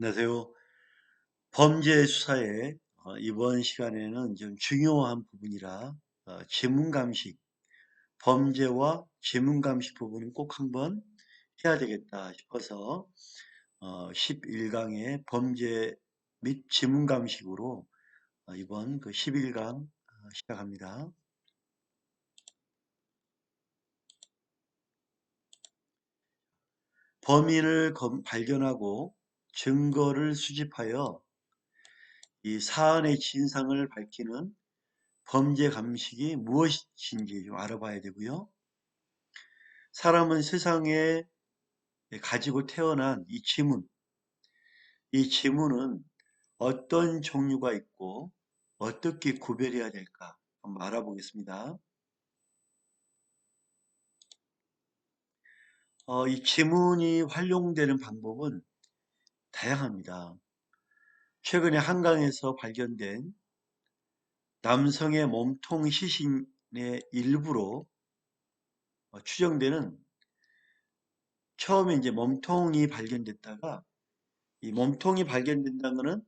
안녕하세요. 범죄 수사의 이번 시간에는 좀 중요한 부분이라 지문감식, 범죄와 지문감식 부분은 꼭 한번 해야 되겠다 싶어서 11강의 범죄 및 지문감식으로 이번 그 11강 시작합니다. 범인을 발견하고 증거를 수집하여 이 사안의 진상을 밝히는 범죄 감식이 무엇인지 좀 알아봐야 되고요. 사람은 세상에 가지고 태어난 이 지문은 어떤 종류가 있고 어떻게 구별해야 될까 한번 알아보겠습니다. 이 지문이 활용되는 방법은 다양합니다. 최근에 한강에서 발견된 남성의 몸통 시신의 일부로 추정되는 처음에 이제 몸통이 발견됐다가 이 몸통이 발견된다는 것은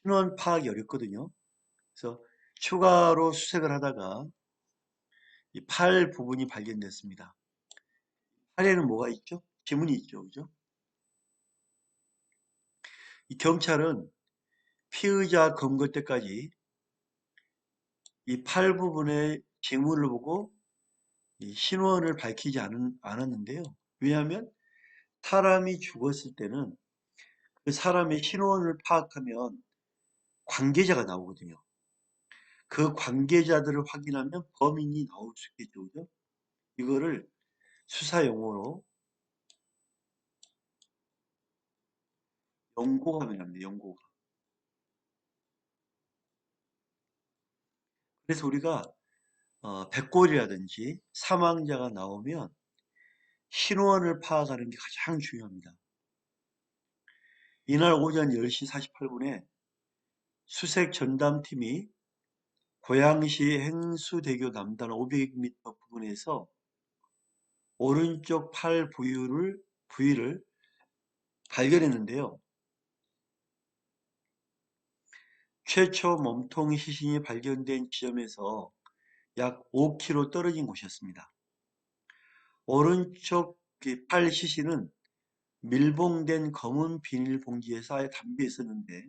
신원 파악이 어렵거든요. 그래서 추가로 수색을 하다가 이 팔 부분이 발견됐습니다. 팔에는 뭐가 있죠? 지문이 있죠. 그죠? 이 경찰은 피의자 검거 때까지 이 팔 부분의 지문을 보고 이 신원을 밝히지 않았는데요. 왜냐하면 사람이 죽었을 때는 그 사람의 신원을 파악하면 관계자가 나오거든요. 그 관계자들을 확인하면 범인이 나올 수 있겠죠. 그죠? 이거를 수사 용어로 연고감이라고 합니다. 연고감. 그래서 우리가 백골이라든지 사망자가 나오면 신원을 파악하는 게 가장 중요합니다. 이날 오전 10시 48분에 수색 전담팀이 고양시 행수대교 남단 500m 부근에서 오른쪽 팔 부위를 발견했는데요. 최초 몸통 시신이 발견된 지점에서 약 5km 떨어진 곳이었습니다. 오른쪽 팔 시신은 밀봉된 검은 비닐봉지에 쌓여 담겨 있었는데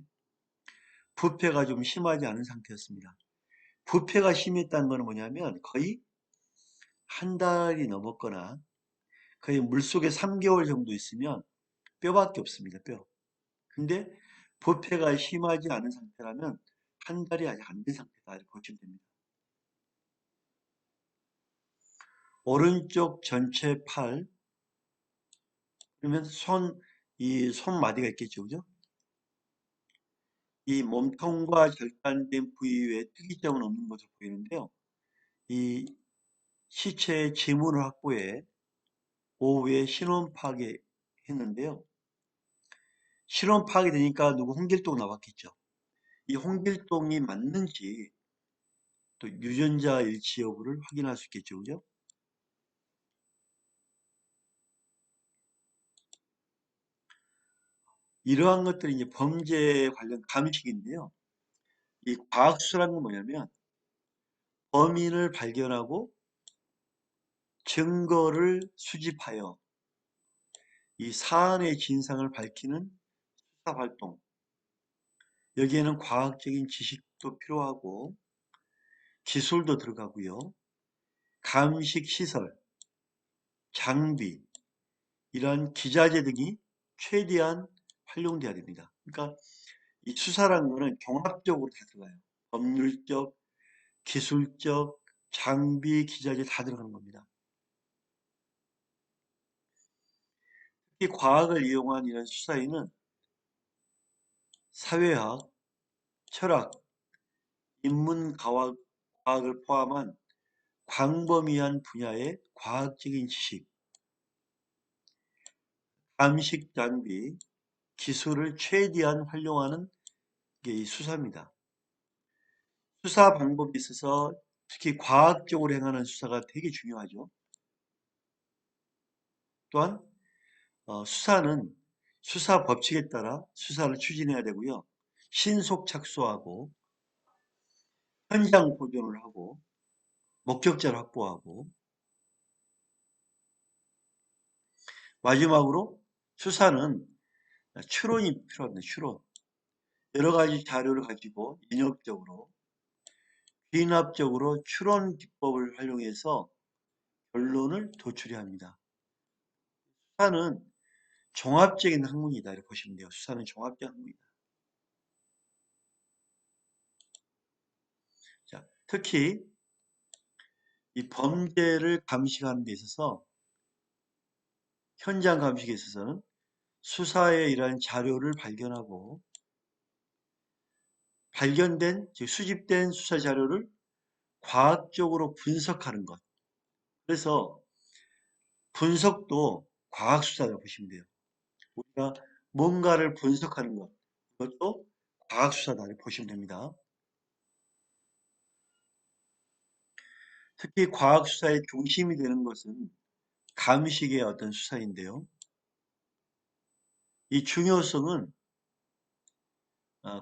부패가 좀 심하지 않은 상태였습니다. 부패가 심했다는 것은 뭐냐면 거의 한 달이 넘었거나 거의 물속에 3개월 정도 있으면 뼈밖에 없습니다. 뼈. 근데 부패가 심하지 않은 상태라면 한 달이 아직 안 된 상태다 이렇게 보시면 됩니다. 오른쪽 전체 팔 그러면 이 손마디가 있겠죠. 그죠? 이 몸통과 절단된 부위 외에 특이점은 없는 것으로 보이는데요. 이 시체의 지문을 확보해 오후에 신원 파악했는데요. 신원 파악이 되니까 누구 홍길동 나왔겠죠. 이 홍길동이 맞는지 또 유전자 일치 여부를 확인할 수 있겠죠. 그죠? 이러한 것들이 이제 범죄 관련 감식인데요. 이 과학수사라는 건 뭐냐면 범인을 발견하고 증거를 수집하여 이 사안의 진상을 밝히는 수사 활동. 여기에는 과학적인 지식도 필요하고 기술도 들어가고요. 감식 시설, 장비, 이러한 기자재 등이 최대한 활용돼야 됩니다. 그러니까 이 수사라는 거는 종합적으로 다 들어가요. 법률적, 기술적, 장비, 기자재 다 들어가는 겁니다. 특히 과학을 이용한 이런 수사에는 사회학, 철학, 인문과학을 포함한 광범위한 분야의 과학적인 지식, 감식 장비, 기술을 최대한 활용하는 게 이 수사입니다. 수사 방법에 있어서 특히 과학적으로 행하는 수사가 되게 중요하죠. 또한 수사는 수사 법칙에 따라 수사를 추진해야 되고요. 신속 착수하고 현장 보존을 하고 목격자를 확보하고 마지막으로 수사는 추론이 필요합니다. 추론. 여러 가지 자료를 가지고 인협적으로 귀납적으로 추론 기법을 활용해서 결론을 도출해야 합니다. 수사는 종합적인 학문이다 이렇게 보시면 돼요. 수사는 종합적인 학문이다. 자, 특히 이 범죄를 감식하는 데 있어서 현장 감식에 있어서는 수사에 이러한 자료를 발견하고 발견된 즉 수집된 수사 자료를 과학적으로 분석하는 것. 그래서 분석도 과학수사라고 보시면 돼요. 우리가 뭔가를 분석하는 것. 이것도 과학수사다 이렇게 보시면 됩니다. 특히 과학수사의 중심이 되는 것은 감식의 어떤 수사인데요. 이 중요성은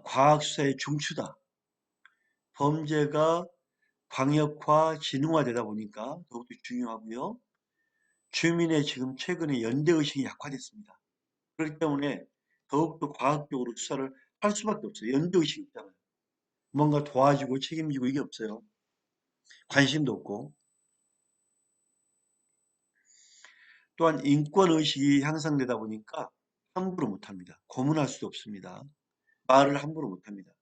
과학수사의 중추다. 범죄가 광역화, 진흥화되다 보니까 더욱더 중요하고요. 주민의 지금 최근에 연대의식이 약화됐습니다. 그렇기 때문에 더욱더 과학적으로 수사를 할 수밖에 없어요. 연대의식이 있잖아요. 뭔가 도와주고 책임지고 이게 없어요. 관심도 없고. 또한 인권의식이 향상되다 보니까 함부로 못합니다. 고문할 수도 없습니다. 말을 함부로 못합니다.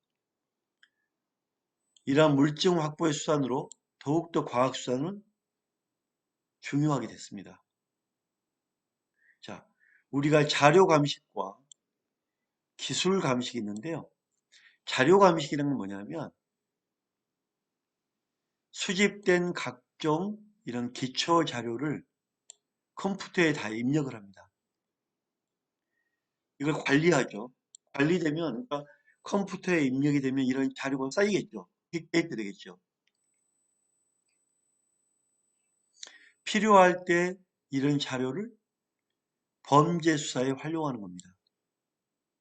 이러한 물증 확보의 수단으로 더욱더 과학수사는 중요하게 됐습니다. 자, 우리가 자료 감식과 기술 감식이 있는데요. 자료 감식이라는 건 뭐냐면 수집된 각종 이런 기초 자료를 컴퓨터에 다 입력을 합니다. 이걸 관리하죠. 관리되면 그러니까 컴퓨터에 입력이 되면 이런 자료가 쌓이겠죠. 빅데이터 되겠죠. 필요할 때 이런 자료를 범죄 수사에 활용하는 겁니다.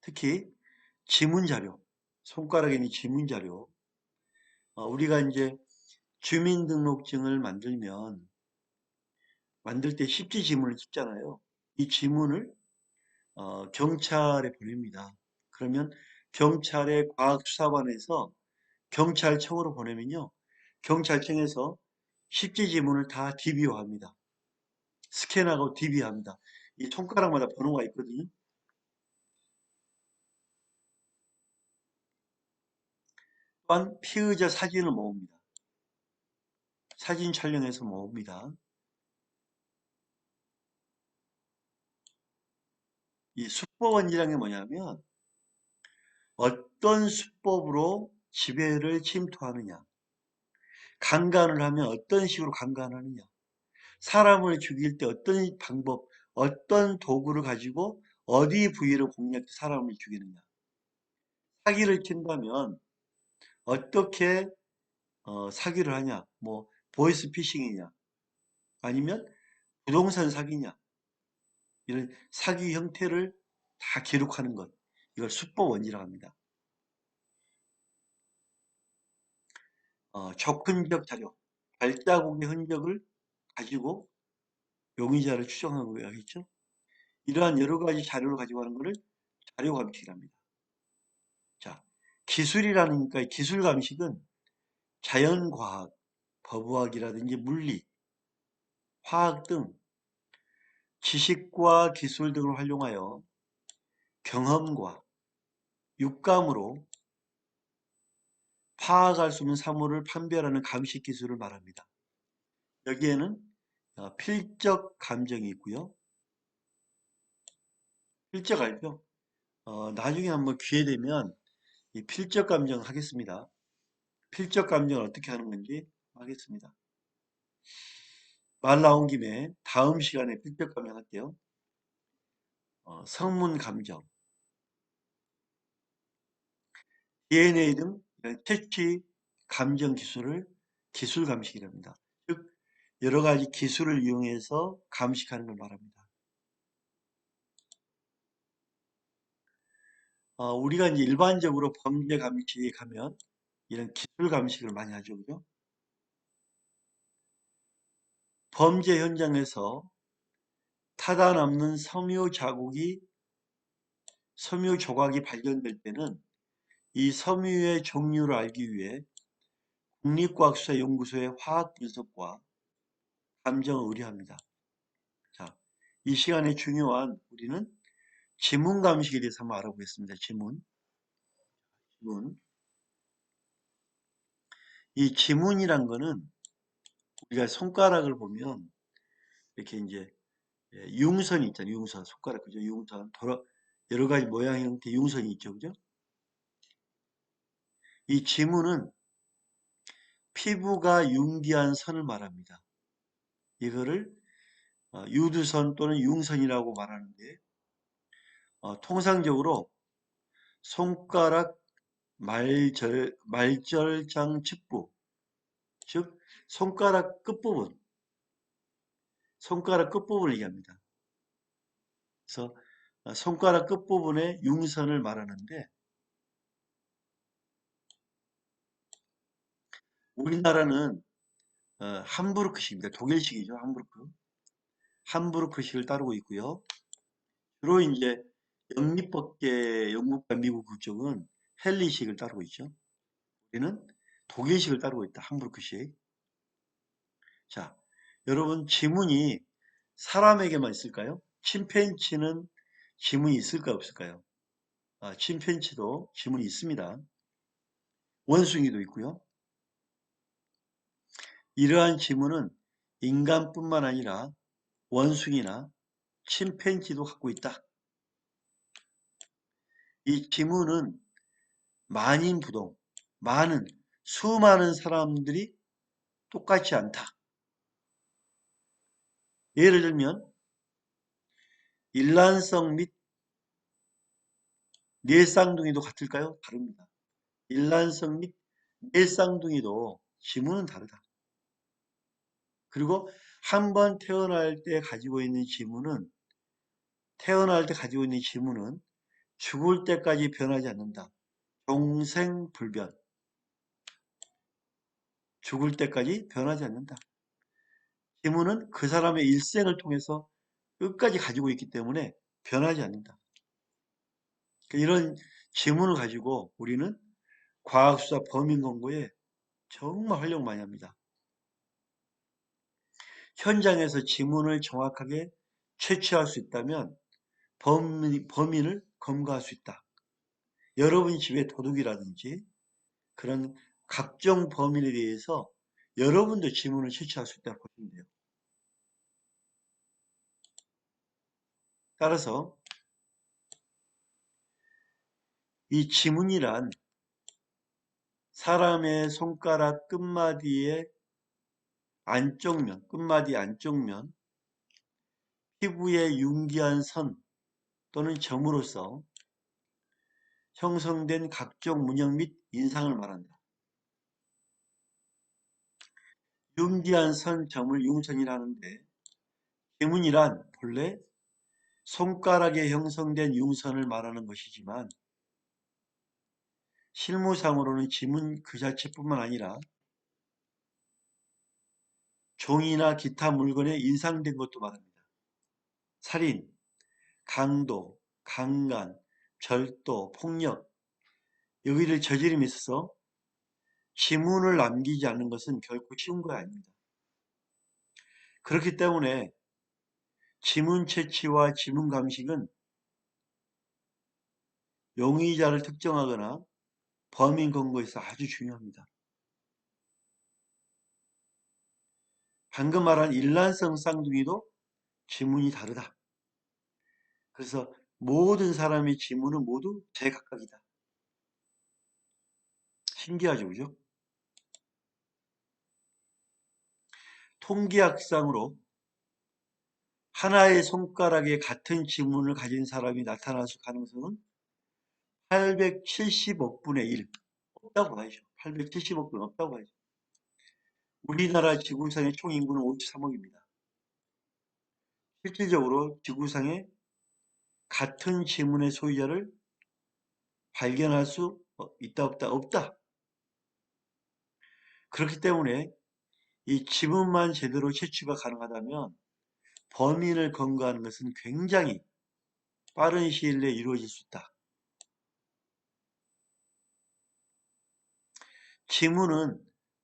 특히 지문 자료, 손가락에 있는 지문 자료. 우리가 이제 주민등록증을 만들 때 십지 지문을 찍잖아요. 이 지문을 경찰에 보냅니다. 그러면 경찰의 과학수사관에서 경찰청으로 보내면요. 경찰청에서 십지 지문을 다 DB화합니다. 스캔하고 DB화합니다. 이 손가락마다 번호가 있거든요. 또한 피의자 사진을 모읍니다. 사진 촬영해서 모읍니다. 이 수법원이라는 게 뭐냐면 어떤 수법으로 지배를 침투하느냐, 강간을 하면 어떤 식으로 강간하느냐, 사람을 죽일 때 어떤 방법, 어떤 도구를 가지고 어디 부위를 공략해 사람을 죽이느냐, 사기를 친다면 어떻게 사기를 하냐, 뭐 보이스 피싱이냐, 아니면 부동산 사기냐, 이런 사기 형태를 다 기록하는 것, 이걸 수법원이라고 합니다. 적흔적 자료, 발자국의 흔적을 가지고 용의자를 추정하고 하겠죠. 이러한 여러 가지 자료를 가지고 하는 것을 자료 감식이랍니다. 자, 기술이라니까 기술 감식은 자연과학, 법의학이라든지 물리, 화학 등 지식과 기술 등을 활용하여 경험과 육감으로 파악할 수 없는 사물을 판별하는 감식 기술을 말합니다. 여기에는 필적 감정이 있고요. 필적 알죠? 나중에 한번 기회 되면 이 필적 감정 하겠습니다. 필적 감정을 어떻게 하는 건지 하겠습니다. 말 나온 김에 다음 시간에 필적 감정 할게요. 성문 감정, DNA 등 퇴치 감정 기술을 기술 감식이랍니다. 즉 여러 가지 기술을 이용해서 감식하는 걸 말합니다. 우리가 이제 일반적으로 범죄 감식에 가면 이런 기술 감식을 많이 하죠. 그죠? 범죄 현장에서 타다 남는 섬유 조각이 발견될 때는 이 섬유의 종류를 알기 위해 국립과학수사연구소의 화학 분석과 감정을 의뢰합니다. 자, 이 시간에 중요한 우리는 지문 감식에 대해서 한번 알아보겠습니다. 지문. 이 지문이란 거는 우리가 손가락을 보면 이렇게 이제 융선이 있잖아요. 융선, 손가락 그죠? 융선, 여러 가지 모양 형태 융선이 있죠. 그죠? 이 지문은 피부가 융기한 선을 말합니다. 이거를 유두선 또는 융선이라고 말하는데 통상적으로 손가락 말절장 측부, 즉 손가락 끝부분을 얘기합니다. 그래서 손가락 끝부분의 융선을 말하는데 우리나라는 함부르크식입니다. 독일식이죠. 함부르크식을 따르고 있고요. 주로 이제 영미법계 영국과 미국 그쪽은 헬리식을 따르고 있죠. 우리는 독일식을 따르고 있다. 함부르크식. 자, 여러분 지문이 사람에게만 있을까요? 침팬지는 지문이 있을까 없을까요? 침팬지도 지문이 있습니다. 원숭이도 있고요. 이러한 지문은 인간뿐만 아니라 원숭이나 침팬지도 갖고 있다. 이 지문은 만인부동, 수많은 사람들이 똑같지 않다. 예를 들면 일란성 및 뇌쌍둥이도 같을까요? 다릅니다. 일란성 및 뇌쌍둥이도 지문은 다르다. 그리고 한 번 태어날 때 가지고 있는 지문은 죽을 때까지 변하지 않는다.永생불변. 죽을 때까지 변하지 않는다. 지문은 그 사람의 일생을 통해서 끝까지 가지고 있기 때문에 변하지 않는다. 이런 지문을 가지고 우리는 과학수사 범인검거에 정말 활용 많이 합니다. 현장에서 지문을 정확하게 채취할 수 있다면 범인을 검거할 수 있다. 여러분 집에 도둑이라든지 그런 각종 범인에 대해서 여러분도 지문을 채취할 수 있다고 보시면 돼요. 따라서 이 지문이란 사람의 손가락 끝마디 안쪽면, 피부의 융기한 선 또는 점으로서 형성된 각종 문형 및 인상을 말한다. 융기한 선, 점을 융선이라 하는데 지문이란 본래 손가락에 형성된 융선을 말하는 것이지만 실무상으로는 지문 그 자체뿐만 아니라 종이나 기타 물건에 인상된 것도 말합니다. 살인, 강도, 강간, 절도, 폭력 여기를 저지름에 있어서 지문을 남기지 않는 것은 결코 쉬운 거 아닙니다. 그렇기 때문에 지문 채취와 지문 감식은 용의자를 특정하거나 범인 검거에서 아주 중요합니다. 방금 말한 일란성 쌍둥이도 지문이 다르다. 그래서 모든 사람의 지문은 모두 제각각이다. 신기하죠, 그죠? 통계학상으로 하나의 손가락에 같은 지문을 가진 사람이 나타날 가능성은 870억 분의 1 없다고 봐야죠. 870억 분 없다고 봐야죠. 우리나라 지구상의 총 인구는 53억입니다. 실질적으로 지구상에 같은 지문의 소유자를 발견할 수 있다 없다 없다. 그렇기 때문에 이 지문만 제대로 채취가 가능하다면 범인을 검거하는 것은 굉장히 빠른 시일 내에 이루어질 수 있다. 지문은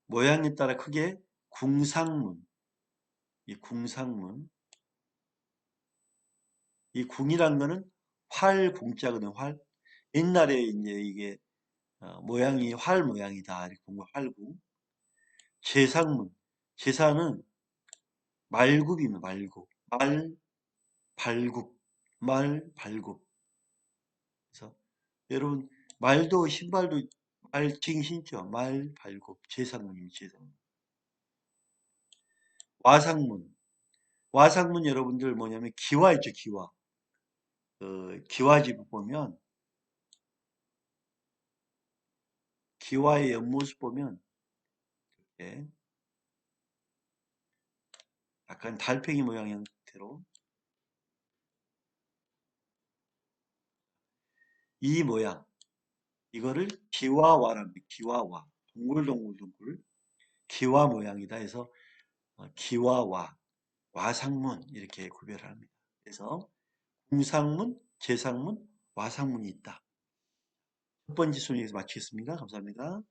모양에 따라 크게 궁상문, 이 궁상문, 이 궁이란 거는 활궁자거든, 활. 옛날에 이제 이게 모양이 활 모양이다. 이렇게 본 거, 활궁. 제상문, 제사는 말굽입니다, 말굽. 말, 발굽, 말, 발굽. 그래서 여러분, 말도 신발도 말칭 신죠. 말, 발굽, 제상문입니다, 제상문. 와상문. 와상문 여러분들 뭐냐면 기와 있죠, 기와. 기와집 보면 기와의 옆모습 보면 예, 약간 달팽이 모양 형태로 이 모양 이거를 기와와랍니다. 기와와 동글동글동글 기와 모양이다 해서 기와와 와상문 이렇게 구별합니다. 그래서 궁상문, 제상문, 와상문이 있다. 첫 번째 순위에서 마치겠습니다. 감사합니다.